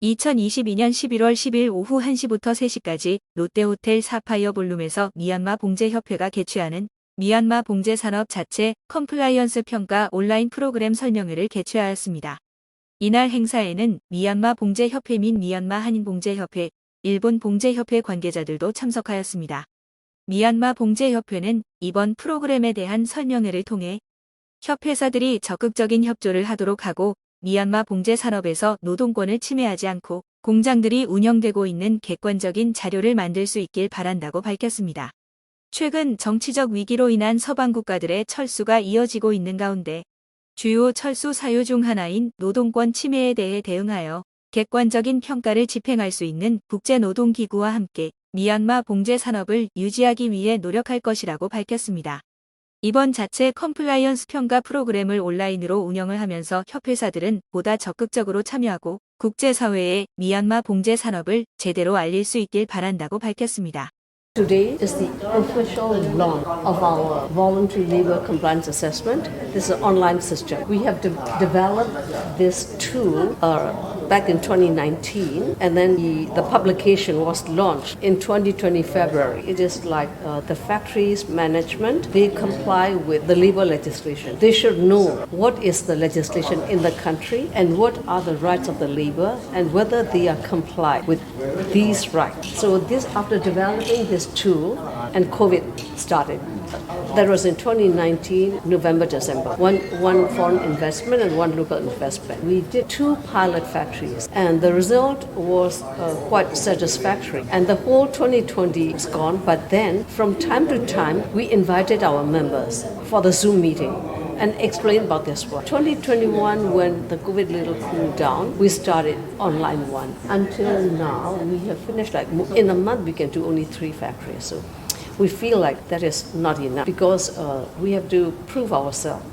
2022년 11월 10일 오후 1시부터 3시까지 롯데호텔 사파이어 볼룸에서 미얀마 봉제협회가 개최하는 미얀마 봉제산업 자체 컴플라이언스 평가 온라인 프로그램 설명회를 개최하였습니다. 이날 행사에는 미얀마 봉제협회 및 미얀마 한인봉제협회, 일본 봉제협회 관계자들도 참석하였습니다. 미얀마 봉제협회는 이번 프로그램에 대한 설명회를 통해 협회사들이 적극적인 협조를 하도록 하고 미얀마 봉제 산업에서 노동권을 침해하지 않고 공장들이 운영되고 있는 객관적인 자료를 만들 수 있길 바란다고 밝혔습니다. 최근 정치적 위기로 인한 서방 국가들의 철수가 이어지고 있는 가운데 주요 철수 사유 중 하나인 노동권 침해에 대해 대응하여 객관적인 평가를 집행할 수 있는 국제노동기구와 함께 미얀마 봉제 산업을 유지하기 위해 노력할 것이라고 밝혔습니다. 이번 자체 컴플라이언스 평가 프로그램을 온라인으로 운영을 하면서 협회사들은 보다 적극적으로 참여하고 국제사회에 미얀마 봉제 산업을 제대로 알릴 수 있길 바란다고 밝혔습니다. Today is the official launch of our voluntary labor compliance assessment. This is an online system. We have developed this tool back in 2019, and then the publication was launched in 2020 February. It is like the factories management, they comply with the labor legislation. They should know what is the legislation in the country and what are the rights of the labor and whether they are complied with these rights. So this, after developing this tool, and COVID started. That was in 2019, November, December. One foreign investment and one local investment. We did 2 pilot factories, and the result was quite satisfactory. And the whole 2020 is gone, but then from time to time, we invited our members for the Zoom meeting and explain about this one. 2021, when the COVID little cooled down, we started online one. Until now, we have finished, like in a month, we can do only 3 factories. So we feel like that is not enough because we have to prove ourselves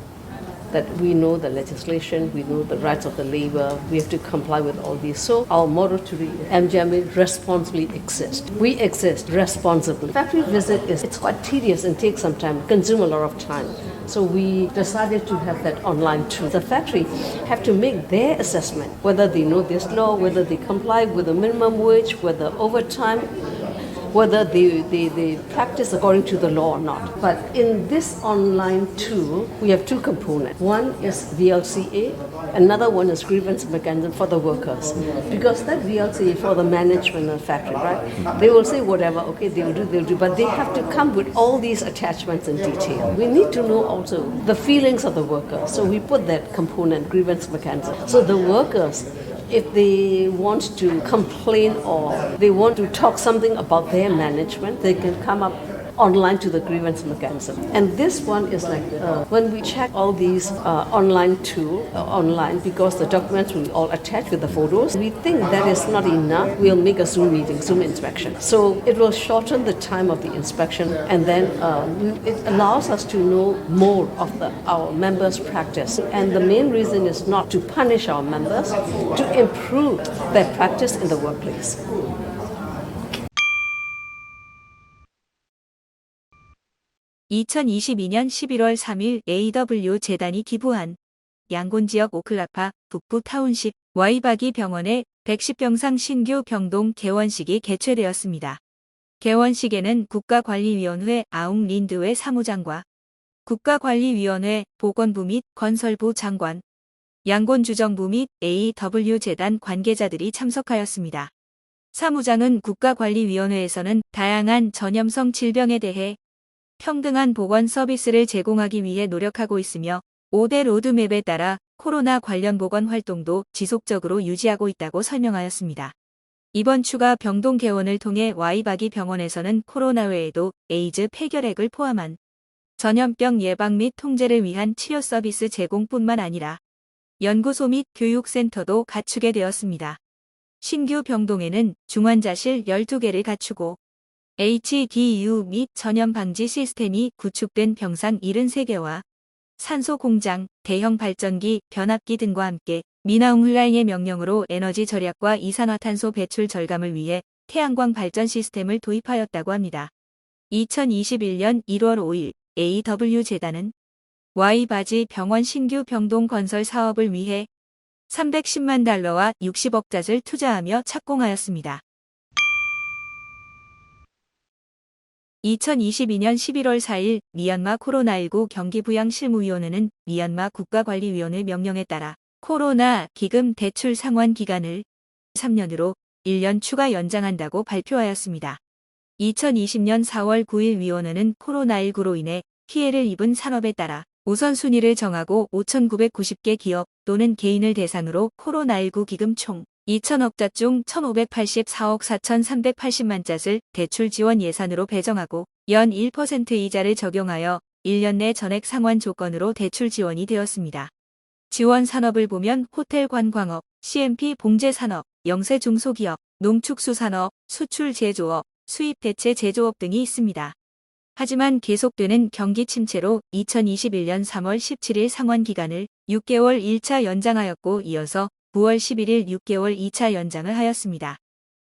that we know the legislation, we know the rights of the labor, we have to comply with all these. So our motto today is MGMA responsibly exist. We exist responsibly. Factory visit it's quite tedious and takes some time, consume a lot of time. So we decided to have that online too. The factory have to make their assessment, whether they know this law, whether they comply with the minimum wage, whether overtime, whether they practice according to the law or not. But in this online tool, we have 2 components. One is VLCA, another one is grievance mechanism for the workers. Because that VLCA for the management of the factory, right? They will say whatever, okay, they'll do, but they have to come with all these attachments in detail. We need to know also the feelings of the workers. So we put that component, grievance mechanism. So the workers, if they want to complain or they want to talk something about their management, they can come up online to the grievance mechanism. And this one is like when we check all these online because the documents will all attach with the photos. We think that is not enough. We'll make a Zoom meeting, Zoom inspection. So it will shorten the time of the inspection, and then it allows us to know more of our members' practice. And the main reason is not to punish our members, to improve their practice in the workplace. 2022년 11월 3일 AW 재단이 기부한 양곤 지역 오클라파 북부 타운십 와이바기 병원의 110병상 신규 병동 개원식이 개최되었습니다. 개원식에는 국가관리위원회 아웅 린드웨 사무장과 국가관리위원회 보건부 및 건설부 장관, 양곤주정부 및 AW 재단 관계자들이 참석하였습니다. 사무장은 국가관리위원회에서는 다양한 전염성 질병에 대해 평등한 보건 서비스를 제공하기 위해 노력하고 있으며 5대 로드맵에 따라 코로나 관련 보건 활동도 지속적으로 유지하고 있다고 설명하였습니다. 이번 추가 병동 개원을 통해 와이바기 병원에서는 코로나 외에도 에이즈 폐결핵을 포함한 전염병 예방 및 통제를 위한 치료 서비스 제공뿐만 아니라 연구소 및 교육센터도 갖추게 되었습니다. 신규 병동에는 중환자실 12개를 갖추고 HDU 및 전염 방지 시스템이 구축된 병상 73개와 산소 공장, 대형 발전기, 변압기 등과 함께 미나웅 훌라잉의 명령으로 에너지 절약과 이산화탄소 배출 절감을 위해 태양광 발전 시스템을 도입하였다고 합니다. 2021년 1월 5일 AW 재단은 와이바지 병원 신규 병동 건설 사업을 위해 310만 달러와 60억 잣을 투자하며 착공하였습니다. 2022년 11월 4일 미얀마 코로나19 경기부양실무위원회는 미얀마 국가관리위원회 명령에 따라 코로나 기금 대출 상환 기간을 3년으로 1년 추가 연장한다고 발표하였습니다. 2020년 4월 9일 위원회는 코로나19로 인해 피해를 입은 산업에 따라 우선순위를 정하고 5,990개 기업 또는 개인을 대상으로 코로나19 기금 총 2천억 잣 중 1,584억 4,380만 잣을 대출 지원 예산으로 배정하고 연 1% 이자를 적용하여 1년 내 전액 상환 조건으로 대출 지원이 되었습니다. 지원 산업을 보면 호텔 관광업, CMP 봉제산업, 영세 중소기업, 농축수산업, 수출 제조업, 수입 대체 제조업 등이 있습니다. 하지만 계속되는 경기 침체로 2021년 3월 17일 상환 기간을 6개월 1차 연장하였고 이어서 9월 11일 6개월 2차 연장을 하였습니다.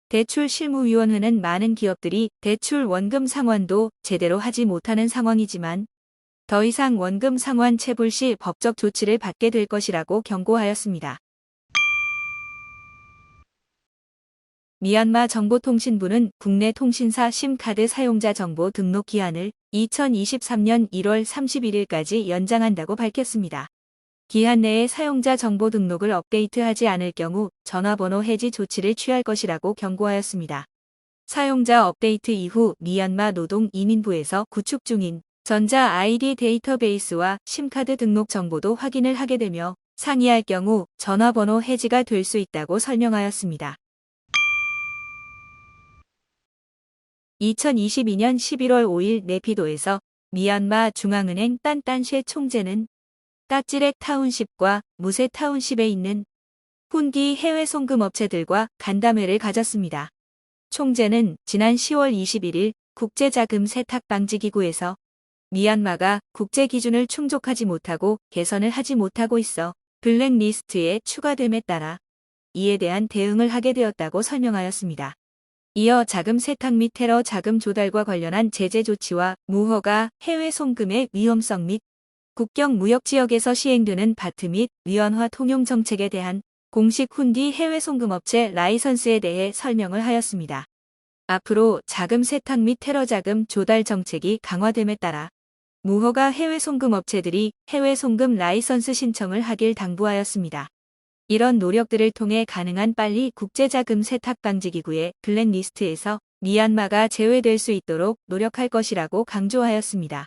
대출실무위원회는 많은 기업들이 대출 원금 상환도 제대로 하지 못하는 상황이지만 더 이상 원금 상환 체불 시 법적 조치를 받게 될 것이라고 경고하였습니다. 미얀마 정보통신부는 국내 통신사 심카드 사용자 정보 등록 기한을 2023년 1월 31일까지 연장한다고 밝혔습니다. 기한 내에 사용자 정보 등록을 업데이트하지 않을 경우 전화번호 해지 조치를 취할 것이라고 경고하였습니다. 사용자 업데이트 이후 미얀마 노동이민부에서 구축 중인 전자 아이디 데이터베이스와 심카드 등록 정보도 확인을 하게 되며 상이할 경우 전화번호 해지가 될 수 있다고 설명하였습니다. 2022년 11월 5일 네피도에서 미얀마 중앙은행 딴딴쉐 총재는 따찌렉 타운십과 무세 타운십에 있는 훈기 해외 송금업체들과 간담회를 가졌습니다. 총재는 지난 10월 21일 국제자금 세탁방지기구에서 미얀마가 국제 기준을 충족하지 못하고 개선을 하지 못하고 있어 블랙리스트에 추가됨에 따라 이에 대한 대응을 하게 되었다고 설명하였습니다. 이어 자금 세탁 및 테러 자금 조달과 관련한 제재 조치와 무허가 해외 송금의 위험성 및 국경 무역 지역에서 시행되는 바트 및 위안화 통용 정책에 대한 공식 훈디 해외 송금업체 라이선스에 대해 설명을 하였습니다. 앞으로 자금 세탁 및 테러 자금 조달 정책이 강화됨에 따라 무허가 해외 송금업체들이 해외 송금 라이선스 신청을 하길 당부하였습니다. 이런 노력들을 통해 가능한 빨리 국제자금 세탁방지기구의 블랙리스트에서 미얀마가 제외될 수 있도록 노력할 것이라고 강조하였습니다.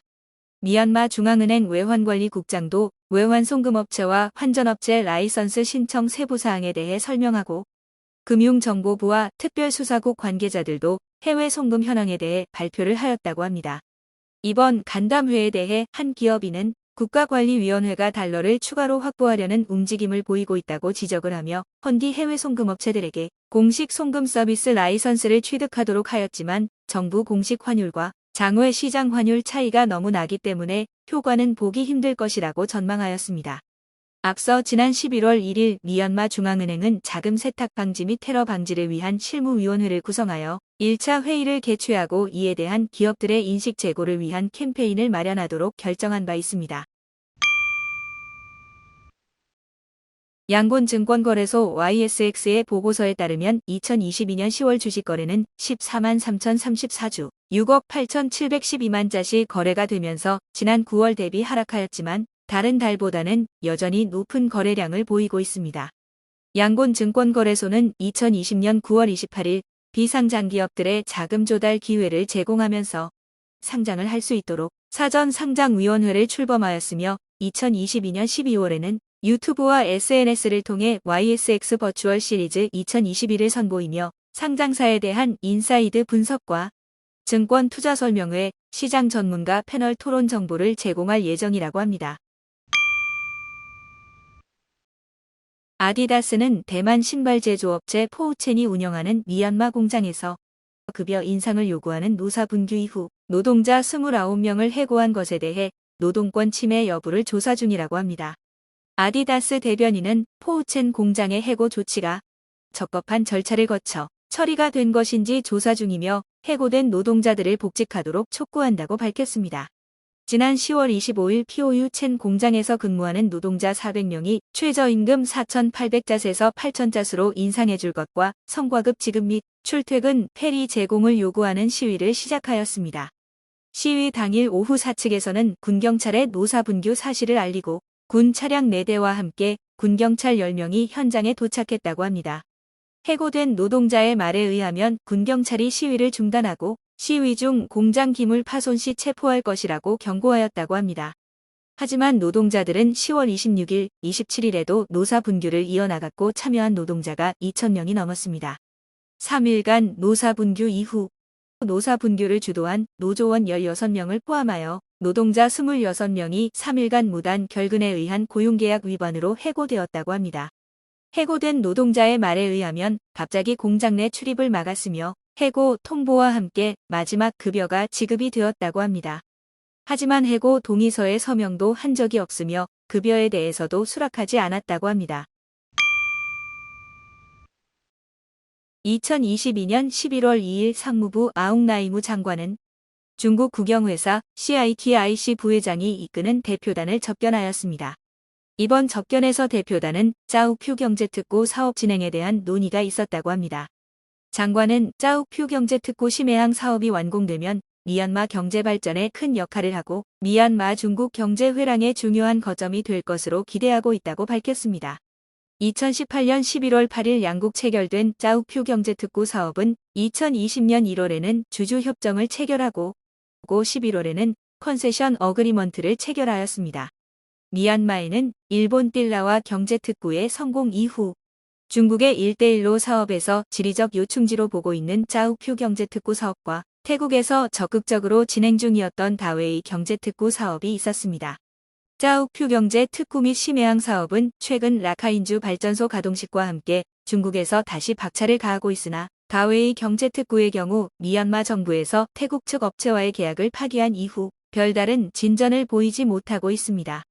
미얀마 중앙은행 외환관리국장도 외환송금업체와 환전업체 라이선스 신청 세부사항에 대해 설명하고 금융정보부와 특별수사국 관계자들도 해외 송금 현황에 대해 발표를 하였다고 합니다. 이번 간담회에 대해 한 기업인은 국가관리위원회가 달러를 추가로 확보하려는 움직임을 보이고 있다고 지적을 하며 헌디 해외 송금업체들에게 공식 송금 서비스 라이선스를 취득하도록 하였지만 정부 공식 환율과 장외 시장 환율 차이가 너무 나기 때문에 효과는 보기 힘들 것이라고 전망하였습니다. 앞서 지난 11월 1일 미얀마 중앙은행은 자금 세탁 방지 및 테러 방지를 위한 실무위원회를 구성하여 1차 회의를 개최하고 이에 대한 기업들의 인식 제고를 위한 캠페인을 마련하도록 결정한 바 있습니다. 양곤증권거래소 YSX의 보고서에 따르면 2022년 10월 주식거래는 14만 3,034주, 6억 8,712만 잣이 거래가 되면서 지난 9월 대비 하락하였지만 다른 달보다는 여전히 높은 거래량을 보이고 있습니다. 양곤증권거래소는 2020년 9월 28일 비상장 기업들의 자금 조달 기회를 제공하면서 상장을 할 수 있도록 사전 상장위원회를 출범하였으며 2022년 12월에는 유튜브와 SNS를 통해 YSX 버추얼 시리즈 2021을 선보이며 상장사에 대한 인사이드 분석과 증권 투자 설명회, 시장 전문가 패널 토론 정보를 제공할 예정이라고 합니다. 아디다스는 대만 신발 제조업체 포우첸이 운영하는 미얀마 공장에서 급여 인상을 요구하는 노사 분규 이후 노동자 29명을 해고한 것에 대해 노동권 침해 여부를 조사 중이라고 합니다. 아디다스 대변인은 포우첸 공장의 해고 조치가 적법한 절차를 거쳐 처리가 된 것인지 조사 중이며 해고된 노동자들을 복직하도록 촉구한다고 밝혔습니다. 지난 10월 25일 POU 첸 공장에서 근무하는 노동자 400명이 최저임금 4,800자스에서 8,000자스로 인상해줄 것과 성과급 지급 및 출퇴근 페리 제공을 요구하는 시위를 시작하였습니다. 시위 당일 오후 사측에서는 군경찰에 노사 분규 사실을 알리고 군 차량 4대와 함께 군경찰 10명이 현장에 도착했다고 합니다. 해고된 노동자의 말에 의하면 군경찰이 시위를 중단하고 시위 중 공장 기물 파손 시 체포할 것이라고 경고하였다고 합니다. 하지만 노동자들은 10월 26일, 27일에도 노사 분규를 이어나갔고 참여한 노동자가 2,000명이 넘었습니다. 3일간 노사 분규 이후 노사 분규를 주도한 노조원 16명을 포함하여 노동자 26명이 3일간 무단 결근에 의한 고용계약 위반으로 해고되었다고 합니다. 해고된 노동자의 말에 의하면 갑자기 공장 내 출입을 막았으며 해고 통보와 함께 마지막 급여가 지급이 되었다고 합니다. 하지만 해고 동의서에 서명도 한 적이 없으며 급여에 대해서도 수락하지 않았다고 합니다. 2022년 11월 2일 상무부 아웅나이무 장관은 중국 국영회사 CITIC 부회장이 이끄는 대표단을 접견하였습니다. 이번 접견에서 대표단은 짜우퓨 경제특구 사업 진행에 대한 논의가 있었다고 합니다. 장관은 짜우퓨 경제특구 심해항 사업이 완공되면 미얀마 경제 발전에 큰 역할을 하고 미얀마 중국 경제 회랑의 중요한 거점이 될 것으로 기대하고 있다고 밝혔습니다. 2018년 11월 8일 양국 체결된 짜우퓨 경제특구 사업은 2020년 1월에는 주주협정을 체결하고 11월에는 컨세션 어그리먼트를 체결하였습니다. 미얀마에는 일본 띨라와 경제특구의 성공 이후 중국의 1대1로 사업에서 지리적 요충지로 보고 있는 짜우퓨 경제특구 사업과 태국에서 적극적으로 진행 중이었던 다웨이 경제특구 사업이 있었습니다. 짜우퓨 경제특구 및 심해항 사업은 최근 라카인주 발전소 가동식과 함께 중국에서 다시 박차를 가하고 있으나 다웨이 경제특구의 경우 미얀마 정부에서 태국 측 업체와의 계약을 파기한 이후 별다른 진전을 보이지 못하고 있습니다.